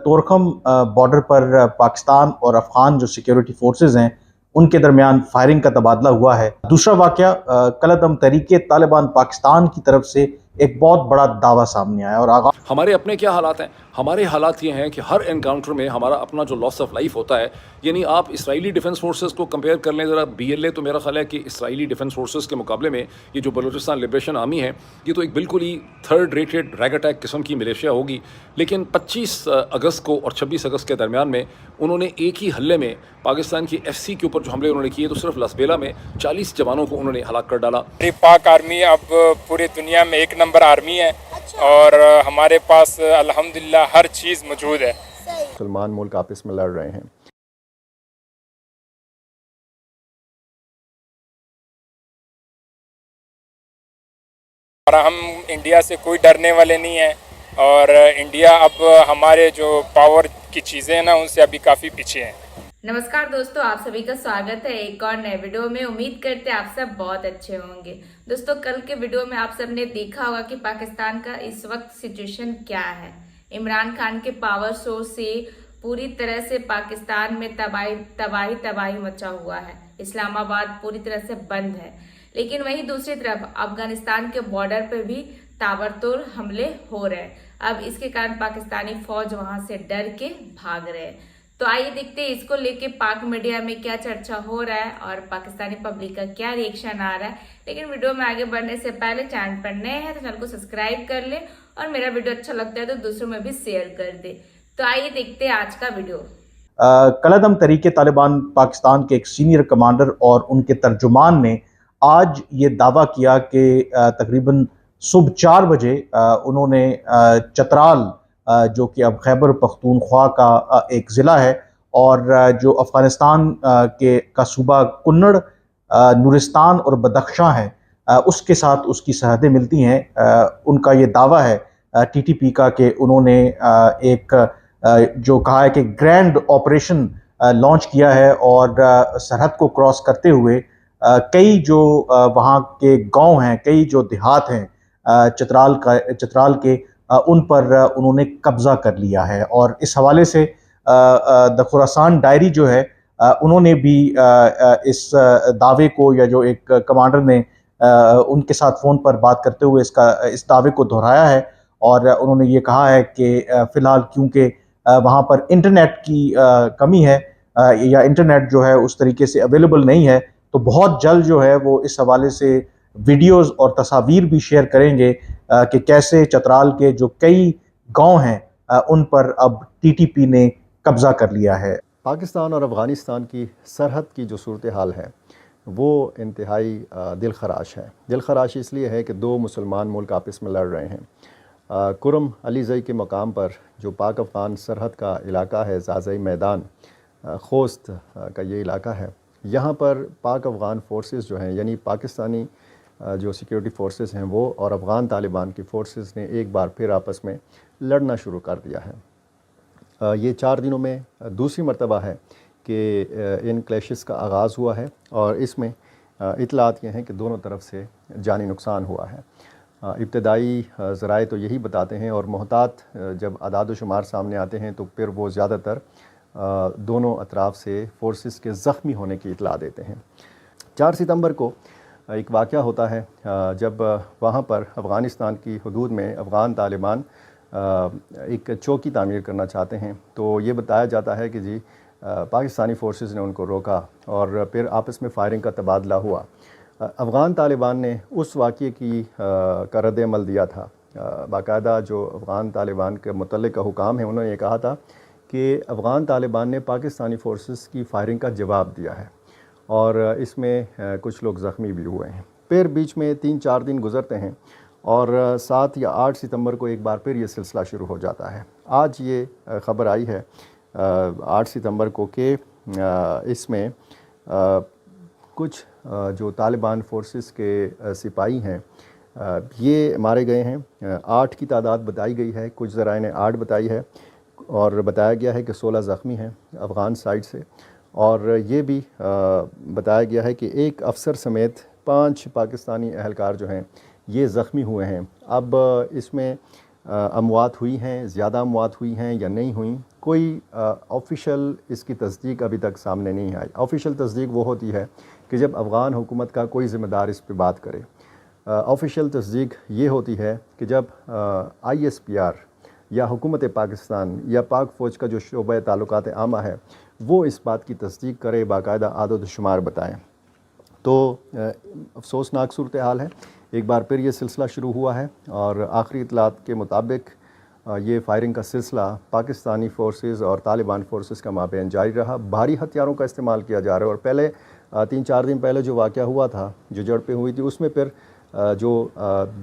Torkham border पर पाकिस्तान और अफगान जो सिक्योरिटी फोर्सेस हैं उनके दरमियान फायरिंग का तबादला हुआ है। दूसरा वाक़या कलअदम तहरीके तालिबान पाकिस्तान की तरफ से एक बहुत बड़ा दावा सामने आया और हमारे अपने क्या हालात हैं? हमारे हालात ये हैं कि हर एनकाउंटर में हमारा अपना जो लॉस ऑफ लाइफ होता है, यानी आप इसराइली डिफेंस फोर्सेस को कंपेयर कर लें ज़रा BLA, तो मेरा ख्याल है कि इसराइली डिफेंस फोर्सेस के मुकाबले में ये जो बलूचिस्तान लिबरेशन आर्मी है, ये तो एक बिल्कुल ही थर्ड रेटेड रैग अटैक किस्म की मिलिशिया होगी। लेकिन 25 अगस्त को और 26 अगस्त के दरमियान में उन्होंने एक ही हल्ले में पाकिस्तान की FC के ऊपर जो हमले उन्होंने किए, तो सिर्फ लसबेला में 40 जवानों को उन्होंने हलाक कर डाला। पाक आर्मी अब पूरी दुनिया में एक नंबर आर्मी है और हमारे पास अल्हम्दुलिल्लाह हर चीज़ मौजूद है। मुसलमान मुल्क आपस में लड़ रहे हैं। और हम इंडिया से कोई डरने वाले नहीं हैं और इंडिया अब हमारे जो पावर की चीज़ें हैं ना, उनसे अभी काफ़ी पीछे हैं। नमस्कार दोस्तों, आप सभी का स्वागत है एक और नए वीडियो में। उम्मीद करते हैं आप सब बहुत अच्छे होंगे। दोस्तों, कल के वीडियो में आप सब ने देखा होगा कि पाकिस्तान का इस वक्त सिचुएशन क्या है। इमरान खान के पावर शो से पूरी तरह से पाकिस्तान में तबाही मचा हुआ है। इस्लामाबाद पूरी तरह से बंद है, लेकिन वहीं दूसरी तरफ अफगानिस्तान के बॉर्डर पर भी ताबड़तोड़ हमले हो रहे हैं। अब इसके कारण पाकिस्तानी फौज वहां से डर के भाग रहे हैं। तो आइए देखते हैं इसको लेके पाक मीडिया में क्या चर्चा हो रहा है और पाकिस्तानी पब्लिक का क्या रिएक्शन आ रहा है। लेकिन वीडियो में आगे बढ़ने से पहले चैनल पर नए हैं तो चैनल को सब्सक्राइब कर ले और मेरा वीडियो अच्छा लगता है तो दूसरों में भी शेयर कर दे। तो आइए देखते हैं आज का वीडियो। कलअदम तहरीके तालिबान पाकिस्तान के एक सीनियर कमांडर और उनके तर्जुमान ने आज ये दावा किया कि तकरीबन सुबह 4 बजे उन्होंने चतराल जो कि अब खैबर पख्तूनख्वा का एक ज़िला है और जो अफ़गानिस्तान का सूबा कुन्नड़, नूरिस्तान और बदख्शां है, उसके साथ उसकी सरहदें मिलती हैं। उनका ये दावा है TTP का कि उन्होंने एक जो कहा है कि ग्रैंड ऑपरेशन लॉन्च किया है और सरहद को क्रॉस करते हुए कई जो वहाँ के गांव हैं, कई जो देहात हैं चतराल के, उन पर उन्होंने कब्ज़ा कर लिया है। और इस हवाले से द खुरासान डायरी जो है, उन्होंने भी इस दावे को, या जो एक कमांडर ने उनके साथ फ़ोन पर बात करते हुए इस दावे को दोहराया है। और उन्होंने ये कहा है कि फ़िलहाल क्योंकि वहाँ पर इंटरनेट की कमी है या इंटरनेट जो है उस तरीके से अवेलेबल नहीं है, तो बहुत जल्द जो है वो इस हवाले से वीडियोज़ और तस्वीर भी शेयर करेंगे कि कैसे चतराल के जो कई गांव हैं उन पर अब TTP ने कब्ज़ा कर लिया है। पाकिस्तान और अफ़गानिस्तान की सरहद की जो सूरत हाल है वो इंतहाई दिलखराश है। दिलखराश इसलिए है कि दो मुसलमान मुल्क आपस में लड़ रहे हैं। कुरम अलीज़ई के मकाम पर जो पाक अफ़गान सरहद का इलाका है, ज़ाज़ई मैदान, खोस्त का ये इलाका है, यहाँ पर पाक अफ़गान फ़ोर्सेस जो हैं, यानी पाकिस्तानी जो सिक्योरिटी फोर्सेस हैं वो और अफ़गान तालिबान की फ़ोर्सेस ने एक बार फिर आपस में लड़ना शुरू कर दिया है। ये 4 दिनों में दूसरी मरतबा है कि इन क्लैशेस का आगाज़ हुआ है और इसमें इतलात ये हैं कि दोनों तरफ से जानी नुकसान हुआ है। इब्तदाई ज़राए तो यही बताते हैं और मोहतात जब अदाद व शुमार सामने आते हैं तो फिर वो ज़्यादातर दोनों अतराफ़ से फ़ोर्सेस के ज़ख्मी होने की इतला देते हैं। 4 सितंबर को एक वाक़या होता है जब वहाँ पर अफ़गानिस्तान की हदूद में अफ़गान तालिबान एक चौकी तामीर करना चाहते हैं, तो ये बताया जाता है कि जी पाकिस्तानी फ़ोर्सेस ने उनको रोका और फिर आपस में फ़ायरिंग का तबादला हुआ। अफ़गान तालिबान ने उस वाक़ये का रद्द-ए-अमल दिया था। बाकायदा जो अफ़गान तालिबान के मुतल्लिक़ हुकाम हैं, उन्होंने ये कहा था कि अफ़गान तालिबान ने पाकिस्तानी फ़ोर्सेस की फ़ायरिंग का जवाब दिया है और इसमें कुछ लोग ज़ख्मी भी हुए हैं। फिर बीच में 3-4 दिन गुज़रते हैं और 7 या 8 सितंबर को एक बार फिर ये सिलसिला शुरू हो जाता है। आज ये ख़बर आई है 8 सितंबर को कि इसमें कुछ जो तालिबान फ़ोर्सेस के सिपाही हैं ये मारे गए हैं। 8 की तादाद बताई गई है, कुछ ज़राए ने 8 बताई है और बताया गया है कि 16 ज़ख्मी हैं अफ़गान साइड से। और ये भी बताया गया है कि एक अफसर समेत 5 पाकिस्तानी अहलकार जो हैं ये ज़ख्मी हुए हैं। अब इसमें اموات ہوئی ہیں، زیادہ اموات ہوئی ہیں یا نہیں ہوئیں، کوئی آفیشیل اس کی تصدیق ابھی تک سامنے نہیں آئی۔ آفیشیل تصدیق وہ ہوتی ہے کہ جب افغان حکومت کا کوئی ذمہ دار اس پہ بات کرے۔ آفیشیل تصدیق یہ ہوتی ہے کہ جب ISPR یا حکومت پاکستان یا پاک فوج کا جو شعبہ تعلقات عامہ ہے وہ اس بات کی تصدیق کرے، باقاعدہ اعداد و شمار بتائیں۔ تو افسوسناک صورتحال ہے، ایک بار پھر یہ سلسلہ شروع ہوا ہے اور آخری اطلاعات کے مطابق یہ فائرنگ کا سلسلہ پاکستانی فورسز اور طالبان فورسز کا مابین جاری رہا۔ بھاری ہتھیاروں کا استعمال کیا جا رہا ہے، اور پہلے 3-4 دن پہلے جو واقعہ ہوا تھا، جو جھڑپیں ہوئی تھی، اس میں پھر جو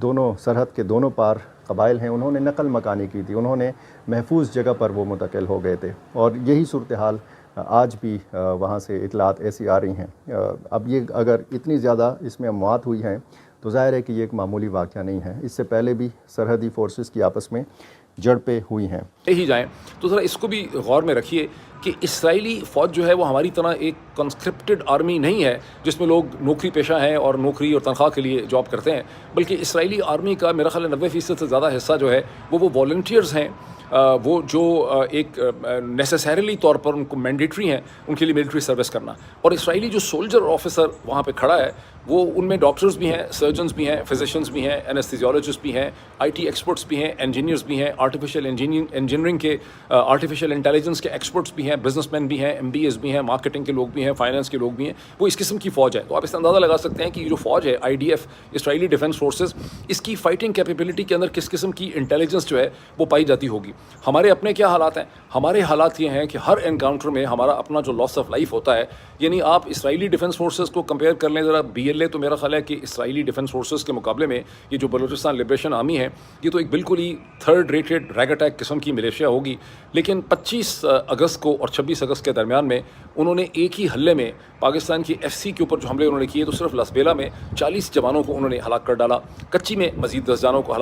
دونوں سرحد کے دونوں پار قبائل ہیں انہوں نے نقل مکانی کی تھی، انہوں نے محفوظ جگہ پر وہ منتقل ہو گئے تھے، اور یہی صورتحال آج بھی وہاں سے اطلاعات ایسی آ رہی ہیں۔ اب یہ اگر اتنی زیادہ اس میں اموات ہوئی ہیں تو ظاہر ہے کہ یہ ایک معمولی واقعہ نہیں ہے، اس سے پہلے بھی سرحدی فورسز کی آپس میں جھڑپیں ہوئی ہیں۔ ہی جائیں تو ذرا اس کو بھی غور میں رکھیے کہ اسرائیلی فوج جو ہے وہ ہماری طرح ایک کنسکرپٹڈ آرمی نہیں ہے جس میں لوگ نوکری پیشہ ہیں اور نوکری اور تنخواہ کے لیے جاب کرتے ہیں، بلکہ اسرائیلی آرمی کا میرا خیال ہے 90% سے زیادہ حصہ جو ہے وہ والنٹیئرز ہیں، وہ جو ایک نیسیسریلی طور پر ان کو مینڈیٹری ہیں ان کے لیے ملٹری سروس کرنا۔ اور اسرائیلی جو سولجر آفیسر وہاں پہ کھڑا ہے وہ ان میں ڈاکٹرز بھی ہیں، سرجنز بھی ہیں، فزیشینز بھی ہیں، اینستھیزیولوجسٹ بھی ہیں، IT ایکسپرٹس بھی ہیں، انجینئرز بھی ہیں، آرٹیفیشیل انجینئرنگ کے آرٹیفیشیل انٹیلیجنس کے ایکسپرٹس بھی ہیں، بزنس مین بھی ہیں، MBAs بھی ہیں، مارکیٹنگ کے لوگ بھی ہیں، فائنانس کے لوگ بھی ہیں، وہ اس قسم کی فوج ہے۔ تو آپ اس اندازہ لگا سکتے ہیں کہ یہ جو فوج ہے IDF اسرائیلی ڈیفنس فورسز، اس کی فائٹنگ کیپیبلٹی کے اندر کس قسم کی انٹیلیجنس جو ہے وہ پائی جاتی ہوگی۔ ہمارے اپنے کیا حالات ہیں؟ ہمارے حالات یہ ہیں کہ ہر انکاؤنٹر میں ہمارا اپنا جو لاس آف لائف ہوتا ہے، یعنی آپ اسرائیلی ڈیفنس فورسز کو کمپیئر کر لیں ذرا BLA، تو میرا خیال ہے کہ اسرائیلی ڈیفنس فورسز کے مقابلے میں یہ جو بلوچستان لبریشن آرمی ہے یہ تو ایک بالکل ہی تھرڈ ریٹڈ ریگ اٹیک قسم کی ملیشیا ہوگی۔ لیکن 25 اگست کو اور 26 اگست کے درمیان میں انہوں نے ایک ہی حملے میں پاکستان کی FC کے اوپر جو حملے انہوں نے کیے تو صرف لسبیلا میں 40 جوانوں کو انہوں نے ہلاک کر ڈالا، کچی میں مزید 10 جوانوں کو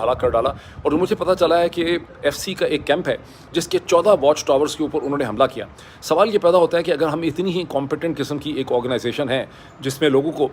ہلاک کر ڈالا، اور مجھے پتہ چلا ہے کہ FC کا ایک کیمپ ہے جس کے 14 واچ ٹاورز کے اوپر انہوں نے حملہ کیا۔ سوال یہ پیدا ہوتا ہے کہ اگر ہم اتنی ہی کمپیٹنٹ قسم کی ایک آرگنائزیشن ہے جس میں لوگوں کو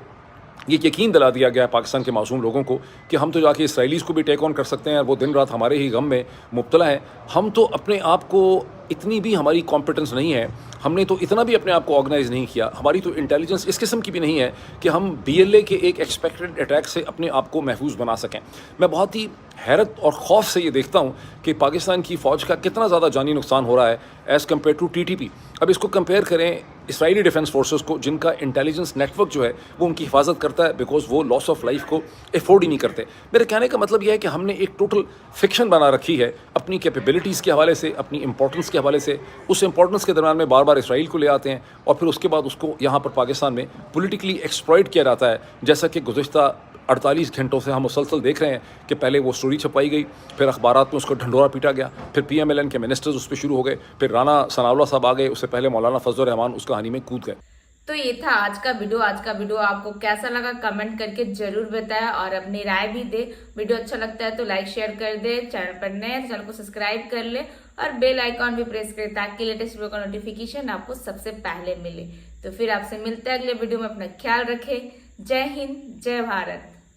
یہ یقین دلا دیا گیا ہے پاکستان کے معصوم لوگوں کو کہ ہم تو جا کے اسرائیلیز کو بھی ٹیک آن کر سکتے ہیں اور وہ دن رات ہمارے ہی غم میں مبتلا ہیں، ہم تو اپنے آپ کو اتنی بھی ہماری کمپیٹنس نہیں ہے، ہم نے تو اتنا بھی اپنے آپ کو آرگنائز نہیں کیا، ہماری تو انٹیلیجنس اس قسم کی بھی نہیں ہے کہ ہم BLA کے ایک ایکسپیکٹڈ اٹیک سے اپنے آپ کو محفوظ بنا سکیں۔ میں بہت ہی حیرت اور خوف سے یہ دیکھتا ہوں کہ پاکستان کی فوج کا کتنا زیادہ جانی نقصان ہو رہا ہے ایز کمپیئر ٹو TTP۔ اب اس کو کمپیئر کریں اسرائیلی ڈیفنس فورسز کو جن کا انٹیلیجنس نیٹ ورک جو ہے وہ ان کی حفاظت کرتا ہے، بیکاز وہ لاس آف لائف کو افورڈ ہی نہیں کرتے۔ میرے کہنے کا مطلب یہ ہے کہ ہم نے ایک ٹوٹل فکشن بنا رکھی ہے اپنی کیپیبلٹیز کے حوالے سے، اپنی امپورٹنس کے حوالے سے، اس امپورٹنس کے درمیان میں بار بار اسرائیل کو لے آتے ہیں اور پھر اس کے بعد اس کو یہاں پر پاکستان میں پولیٹیکلی ایکسپلائٹ کیا جاتا ہے، جیسا کہ گزشتہ 48 گھنٹوں سے ہم مسلسل دیکھ رہے ہیں کہ پہلے وہ سٹوری چھپائی گئی، پھر اخبارات میں اس کو ڈھنڈورا پیٹا گیا، پھر PMLN کے منسٹرز اس پہ شروع ہو گئے، پھر رانا ثناءاللہ صاحب آ گئے، اس سے پہلے مولانا فضل الرحمان اس کہانی میں کود گئے۔ تو یہ تھا آج کا ویڈیو آپ کو کیسا لگا کمنٹ کر کے ضرور بتایا اور اپنی رائے بھی دے۔ ویڈیو اچھا لگتا ہے تو لائک شیئر کر دے، چینل پر نئے ہیں تو چینل کو سبسکرائب کر لے اور بیل آئیکن بھی پریس کرے تاکہ لیٹسٹ ویڈیو کا نوٹیفیکیشن آپ کو سب سے پہلے ملے۔ تو پھر آپ سے ملتے ہیں اگلے ویڈیو میں، اپنا خیال رکھیں۔ جے ہند، جے بھارت۔